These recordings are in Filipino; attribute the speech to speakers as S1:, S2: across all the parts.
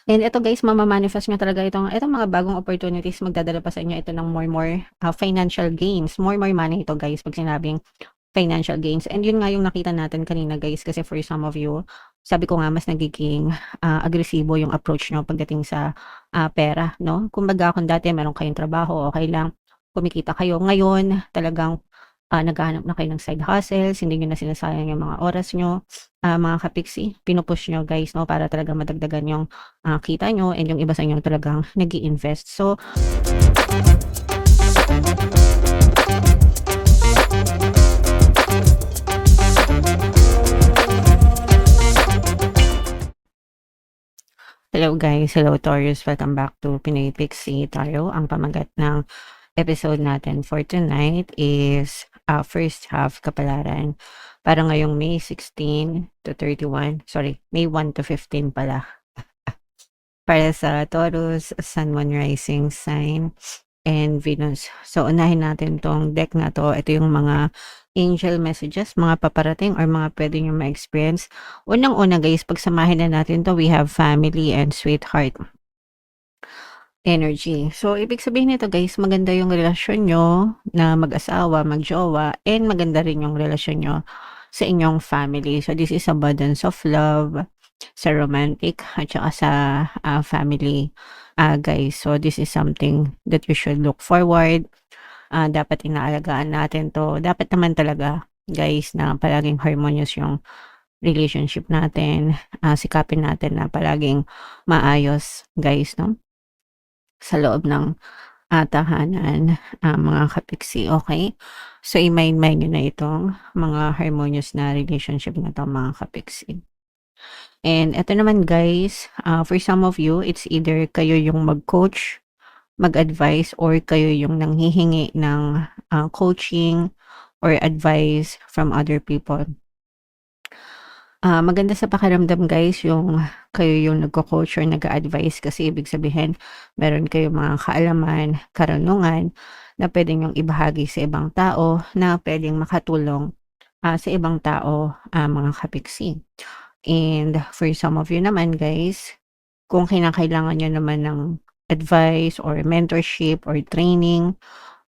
S1: And ito guys, mama-manifest niyo talaga itong mga bagong opportunities, magdadala pa sa inyo ito ng more, financial gains, more money ito guys, 'pag sinabing financial gains. And yun nga yung nakita natin kanina guys, kasi for some of you, sabi ko nga mas nagiging, agresibo yung approach niyo pagdating sa, pera 'no. Kumbaga kung dati meron kayong trabaho, okey lang, kumikita kayo. Ngayon talagang, naghahanap na kayo ng side hustles, hindi niyo na sinasayang yung mga oras niyo, mga kapiksi, pinu-push niyo guys 'no, para talaga madagdagan yung, kita niyo, and yung iba sa inyo talagang nag-i-invest. So, hello guys, hello Taurus, welcome back to Pinoy Pixie Tarot. Ang pamagat ng episode natin for tonight is, first half kapalaran para ngayong May 16 to 31, sorry, May 1 to 15 pala. Para sa Taurus, Sun, Moon, Rising sign, and Venus. So, unahin natin 'tong deck na 'to. Ito yung mga angel messages, mga paparating or mga pwede niyong ma-experience. Unang-una guys, pagsamahin na natin 'to, we have family and sweetheart energy. So, ibig sabihin nito guys, maganda yung relasyon niyo na mag-asawa, mag-jowa, and maganda rin yung relasyon niyo sa inyong family. So, this is abundance of love sa romantic at saka sa, family, guys. So, this is something that you should look forward. Dapat inaalagaan natin 'to. Dapat naman talaga guys na palaging harmonious yung relationship natin. Sikapin natin na palaging maayos guys 'no, sa loob ng, tahanan, mga kapiksi, okay. So, i-mind niyo na itong mga harmonious na relationship na 'to mga kapiksi. And eto naman guys, for some of you, it's either kayo yung mag-coach, mag-advice, or kayo yung nanghihingi ng, coaching or advice from other people. Maganda sa pakiramdam guys yung kayo yung nagko-coach or nag-a-advice, kasi ibig sabihin meron kayong mga kaalaman, karunungan na puwede niyong ibahagi sa ibang tao na puwedeng makatulong, sa ibang tao, mga kapiksi. And for some of you naman guys, kung kinakailangan niyo naman ng advice or mentorship or training,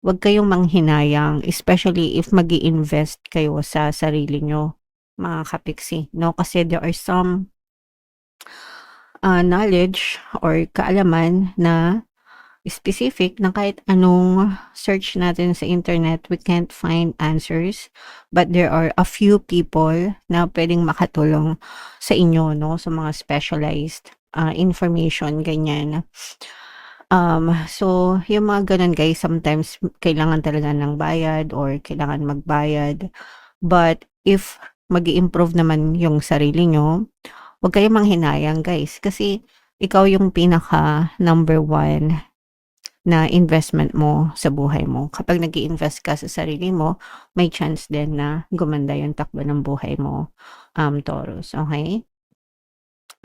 S1: huwag kayong manghinayang, especially if mag-i-invest kayo sa sarili niyo, mga kapiksi 'no. Kasi there are some, knowledge or kaalaman na specific na kahit anong search natin sa internet, we can't find answers. But there are a few people na puwedeng makatulong sa inyo 'no, sa mga specialized, information ganyan. So yung mga gano'n guys, sometimes kailangan talaga ng bayad or kailangan magbayad. But if mag-i-improve naman yung sarili niyo, huwag kayong manghinayang guys, kasi ikaw yung pinaka number one na investment mo sa buhay mo. Kapag nag-i-invest ka sa sarili mo, may chance din na gumanda yung takbo ng buhay mo, Taurus, okay.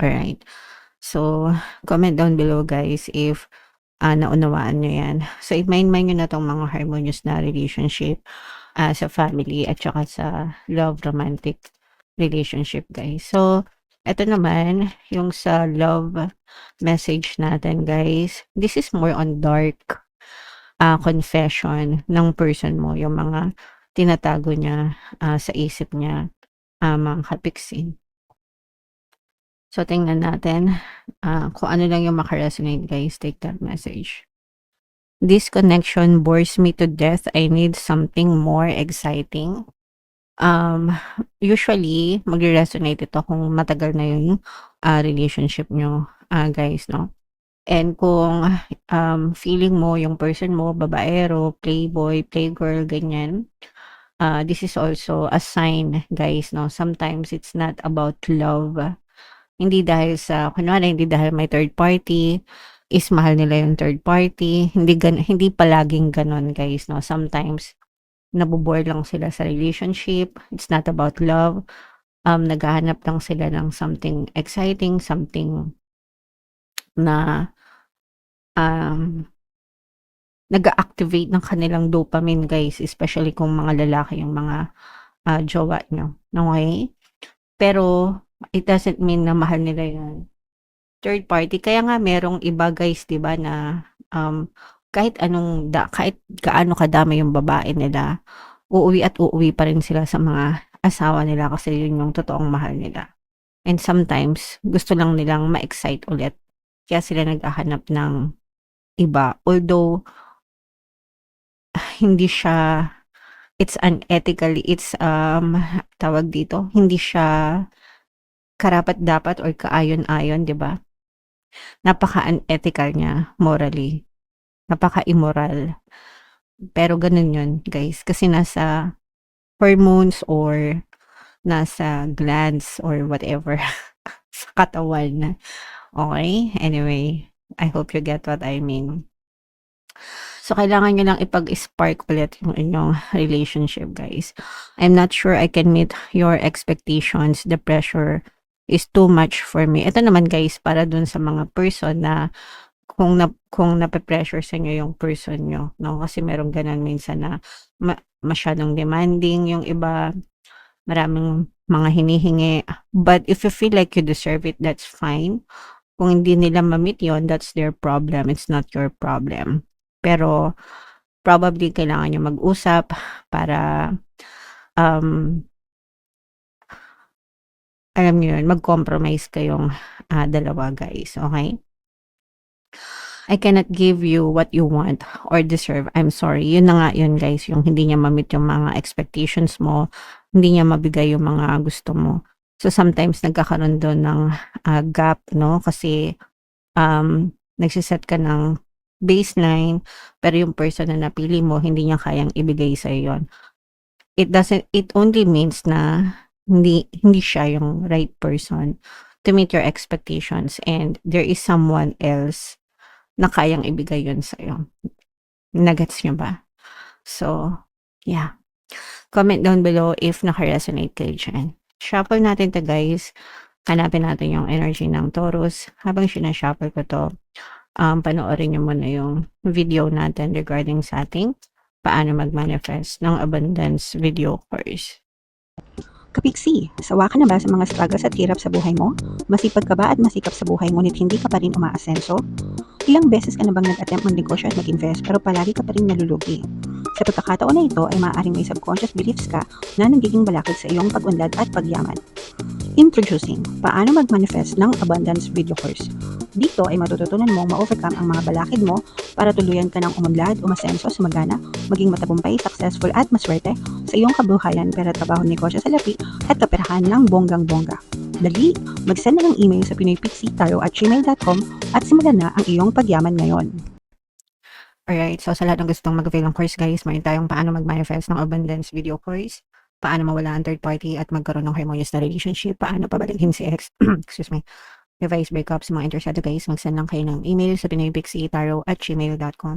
S1: Alright. So, comment down below guys if, naunawaan niyo 'yan. So, i-mind niyo na 'tong mga harmonious na relationship, sa family at saka sa love romantic relationship guys. So, eto naman yung sa love message natin guys. This is more on dark, confession ng person mo, yung mga tinatago niya, sa isip niya, mga kapiksi. So, tingnan natin, kung ano lang yung maka-resonate guys, take that message. This connection bores me to death. I need something more exciting. Um, Usually magre-resonate ito kung matagal na yung, relationship niyo, guys 'no. And kung, feeling mo yung person mo babaero, playboy, playgirl, ganyan, this is also a sign guys 'no. Sometimes it's not about love. Hindi dahil sa kunwari hindi dahil may third party is mahal nila yung third party, hindi palaging gano'n guys 'no. Sometimes nabo-bore lang sila sa relationship, it's not about love, naghahanap lang sila ng something exciting, something na, um, nag-a-activate ng kanilang dopamine guys, especially kung mga lalaki yung mga, jowa niyo, okey? Pero it doesn't mean na mahal nila 'yun. third party. Kaya nga merong iba guys, 'di ba, na, kahit gaano kadami yung babae nila, uuwi at uuwi pa rin sila sa mga asawa nila kasi yun yung totoong mahal nila. And sometimes gusto lang nilang ma-excite ulit, kaya sila naghahanap ng iba. Although hindi siya tawag dito, hindi siya karapat-dapat or kaayon-ayon, 'di ba? Napaka-unethical niya morally, napaka-immoral. Pero ganun yun guys, kasi nasa hormones or nasa glands or whatever sa katawan. Okay? Anyway, I hope you get what I mean. So, kailangan nyo lang ipag-spark ulit yung inyong relationship, guys. I'm not sure I can meet your expectations. The pressure is too much for me. Ito naman, guys, para dun sa mga person na kung nape-pressure sa inyo yung person nyo, no? Kasi merong ganun minsan na masyadong demanding yung iba, maraming mga hinihingi. But if you feel like you deserve it, that's fine. Kung hindi nila ma-meet yun, that's their problem. It's not your problem. Pero probably kailangan nyo mag-usap para alam nyo yun, mag-compromise kayong dalawa, guys. Okay? I cannot give you what you want or deserve. I'm sorry. Yun na nga yun, guys. Yung hindi niya ma-meet yung mga expectations mo, hindi niya mabigay yung mga gusto mo. So, sometimes nagkakaroon doon ng gap, no? Kasi nagsiset ka ng baseline, pero yung person na napili mo, hindi niya kayang ibigay sa'yo yun. It only means na hindi siya yung right person to meet your expectations and there is someone else na kayang ibigay yun sa'yo. Nagets nyo ba? So, yeah. Comment down below if naka-resonate kayo dyan. Shuffle natin to, guys. Hanapin natin yung energy ng Taurus. Habang sinashuffle ko to, panoorin nyo muna yung video natin regarding sa ating paano mag-manifest ng abundance video course.
S2: Kapiksi, sawa ka na ba sa mga struggles at hirap sa buhay mo? Masipag ka ba at masikap sa buhay ngunit hindi ka pa rin umaasenso? Ilang beses ka na bang nag-attempt mag-negosyo at mag-invest pero palagi ka pa rin nalulugi? Sa pagkakataon na ito ay maaaring may subconscious beliefs ka na nagiging balakid sa iyong pag-unlad at pagyaman. Introducing, paano mag-manifest ng abundance video course. Dito ay matututunan mong ma-overcome ang mga balakid mo para tuluyan ka ng umunlad, umasenso, sumagana, maging matagumpay, successful at maswerte sa iyong kabuhayan, pera, trabaho, negosyo sa lapi at kaperahan ng bonggang-bongga. Dali, mag-send na ng email sa pinoypixie@gmail.com at simulan na ang iyong pagyaman ngayon.
S1: Alright, so sa lahat ng gustong mag-avail ng course, guys, mayroon tayong paano mag-manifest ng abundance video course, paano mawala ang third party at magkaroon ng harmonious na relationship, paano pabalikin si ex, excuse me, revise breakups, mga interesado, guys, mag-send lang kayo ng email sa pinoypixie@gmail.com.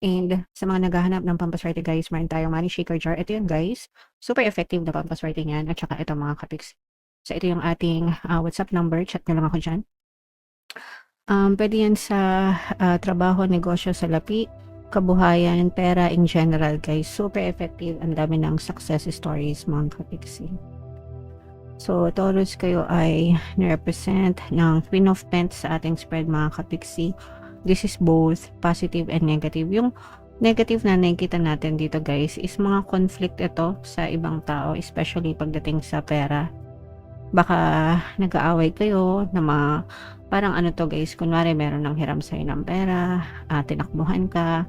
S1: And sa mga naghahanap ng pampaswerte, guys, mayroon tayong money shaker jar. Ito yun, guys. Super effective na pampaswerte niyan. At saka ito mga kapiks. So ito yung ating WhatsApp number. Chat nyo lang ako dyan. Pwede yan sa trabaho, negosyo sa lapi, kabuhayan, pera in general, guys. Super effective. Ang dami ng success stories, mga kapiksi. So, Taurus, kayo ay nirepresent ng Queen of Pentacles sa ating spread, mga kapiksi. This is both positive and negative. Yung negative na nakikita natin dito, guys, is mga conflict ito sa ibang tao, especially pagdating sa pera. Baka nag-aaway kayo na parang ano to, guys, kunwari meron ng hiram sa'yo ng pera, tinakbuhan ka,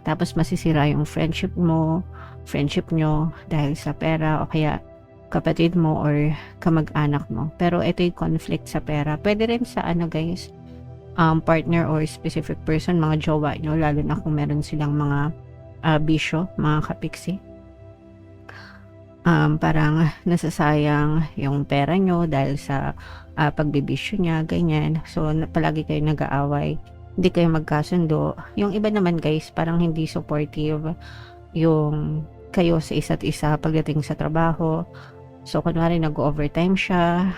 S1: tapos masisira yung friendship nyo dahil sa pera o kaya kapatid mo or kamag-anak mo. Pero ito yung conflict sa pera. Pwede rin sa ano, guys, partner or specific person, mga jowa nyo, lalo na kung meron silang mga bisyo, mga kapiksi. Parang nasasayang yung pera nyo dahil sa pagbibisyo niya, ganyan. So, palagi kayo nag-aaway, hindi kayo magkasundo. Yung iba naman, guys, parang hindi supportive yung kayo sa isa't isa pagdating sa trabaho. So, kunwari nag-overtime siya,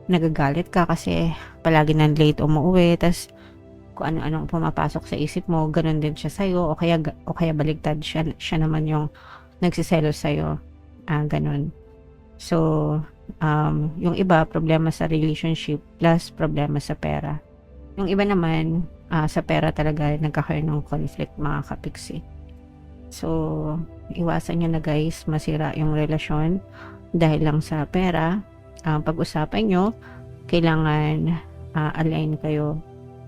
S1: nagagalit ka kasi palagi nang late umuwi, tas kung ano-anong pumapasok sa isip mo, ganun din siya sa'yo, o kaya baligtad siya naman yung nagsiselos sa'yo, ganun. So, Yung iba problema sa relationship plus problema sa pera. Yung iba naman, sa pera talaga nagkakaroon ng conflict, mga kapiksi. So, iwasan niyo na guys masira yung relasyon dahil lang sa pera. Pag-usapan niyo, kailangan align kayo,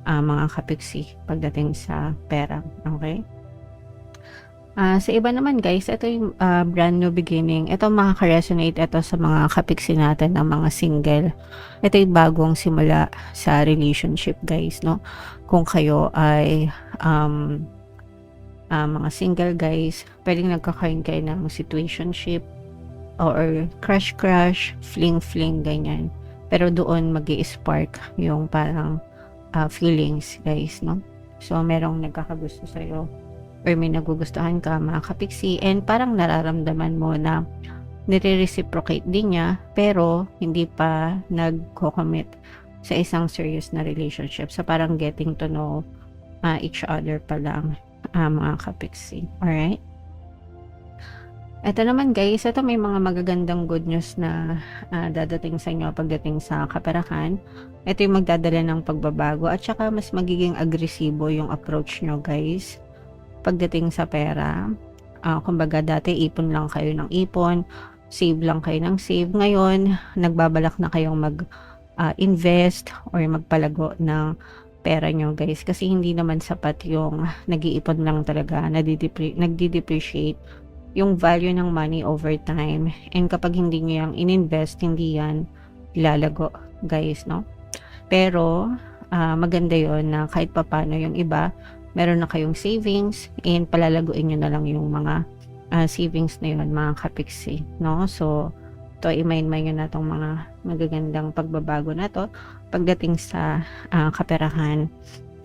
S1: mga kapiksi, pagdating sa pera. Okay? Sa iba naman guys, ito yung brand new beginning. Ito makaka-resonate ito sa mga kapiksi natin ng mga single. Ito yung bagong simula sa relationship guys, no? Kung kayo ay mga single guys, pwedeng nagkakaroon kayo ng situationship or crush, fling, ganyan. Pero doon magi-spark yung parang feelings guys, no? So, merong nagkakagusto sa'yo or may nagugustuhan ka, mga kapiksi, and parang nararamdaman mo na nire-reciprocate din niya pero hindi pa nagko-commit sa isang serious na relationship. So, parang getting to know each other pa lang, mga kapiksi. Alright? Ito naman guys, ito may mga magagandang good news na dadating sa inyo pagdating sa kaperahan. Ito yung magdadala ng pagbabago at saka mas magiging agresibo yung approach nyo guys pagdating sa pera. Kumbaga dati ipon lang kayo ng ipon, save lang kayo ng save. Ngayon, nagbabalak na kayong mag-invest or magpalago ng pera nyo guys, kasi hindi naman sapat yung nag-iipon lang talaga, nagdi-depreciate yung value ng money over time, and kapag hindi nyo yung ininvest, hindi yan lalago guys, no? Pero maganda yon na kahit papano yung iba meron na kayong savings and palalaguin nyo na lang yung mga savings na yun, mga kapiksi, no? So to i-mind nyo na tong mga magagandang pagbabago na to pagdating sa kaperahan,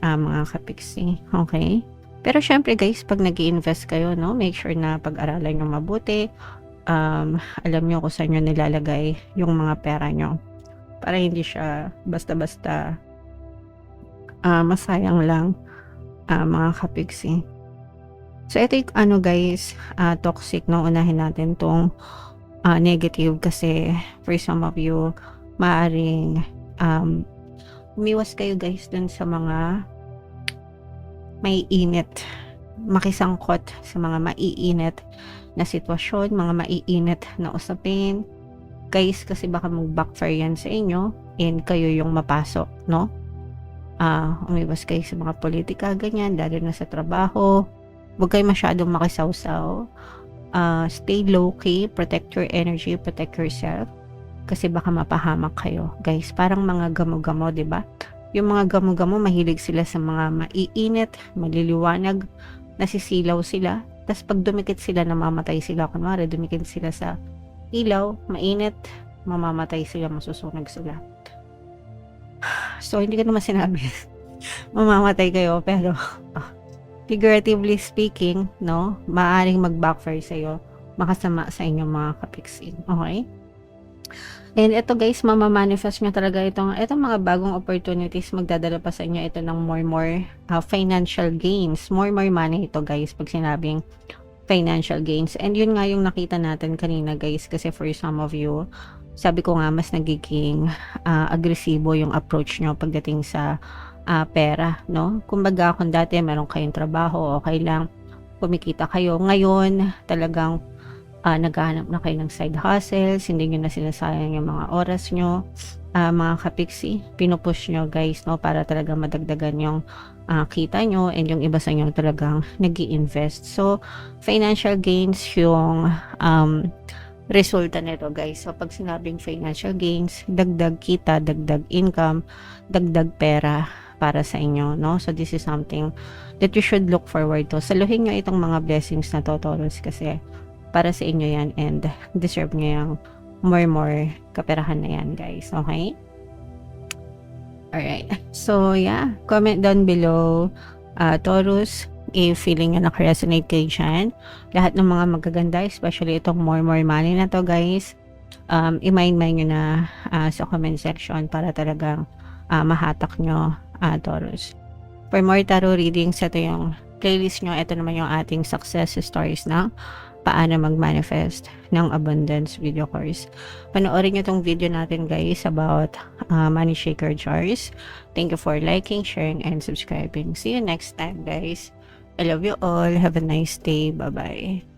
S1: mga kapiksi. Okay? Pero syempre guys, pag nag-i-invest kayo, no, make sure na pag-aralan nyo mabuti. Alam nyo kung saan nyo nilalagay yung mga pera nyo para hindi siya basta-basta masayang lang, mga kapiksi. So ito yung guys, toxic, no? Unahin natin tong negative kasi for some of you, maaring umiwas kayo guys dun sa mga may init, makisangkot sa mga maiinit na sitwasyon, mga maiinit na usapin guys, kasi baka mag-backfire yan sa inyo and kayo yung mapasok, no? Umiwas kayo sa mga politika, ganyan, lalo na sa trabaho. Huwag kayo masyadong makisawsaw. Stay low-key, protect your energy, protect yourself, kasi baka mapahamak kayo guys. Parang mga gamo-gamo, diba? Yung mga gamo-gamo, mahilig sila sa mga maiinit, maliliwanag, nasisilaw sila, tas pag dumikit sila, namamatay sila. Kunwari, dumikit sila sa ilaw, mainit, mamamatay sila, masusunog sila. So, hindi ko naman sinabi mamamatay kayo, pero figuratively speaking, no, maaaring mag-backfire sa'yo, makasama sa inyong mga kapiksi. Okay? And ito guys, mamamanifest nyo talaga itong mga bagong opportunities, magdadala pa sa inyo ito ng more financial gains, more money ito guys, pag sinabing financial gains. And yun nga yung nakita natin kanina guys, kasi for some of you, sabi ko nga, mas nagiging agresibo yung approach nyo pagdating sa pera, no? Kumbaga, kung dati meron kayong trabaho, okay lang, kumikita kayo. Ngayon, talagang naghahanap na kayo ng side hustles, hindi nyo na sinasayang yung mga oras nyo, mga kapiksi, pinupush nyo guys, no? Para talaga madagdagan yung kita nyo, and yung iba sa inyo talagang nag-i-invest. So, financial gains yung resulta nito guys. So pag sinabing financial gains, dagdag kita, dagdag income, dagdag pera para sa inyo, no? So this is something that you should look forward to. Saluhin nyo itong mga blessings na to, Taurus, kasi para sa inyo yan, and deserve nyo yung more kaperahan na yan guys. Okay? Alright. So yeah, comment down below, Taurus, if feeling nyo naka-resonate kayo dyan. Lahat ng mga magaganda, especially itong more money na to guys, i-mind nyo na sa comment section para talagang mahatak nyo, Taurus. For more tarot readings, ito yung playlist nyo. Ito naman yung ating success stories ng paano mag-manifest ng abundance video course. Panoorin nyo tong video natin guys about money shaker jars. Thank you for liking, sharing, and subscribing. See you next time guys. I love you all. Have a nice day. Bye-bye.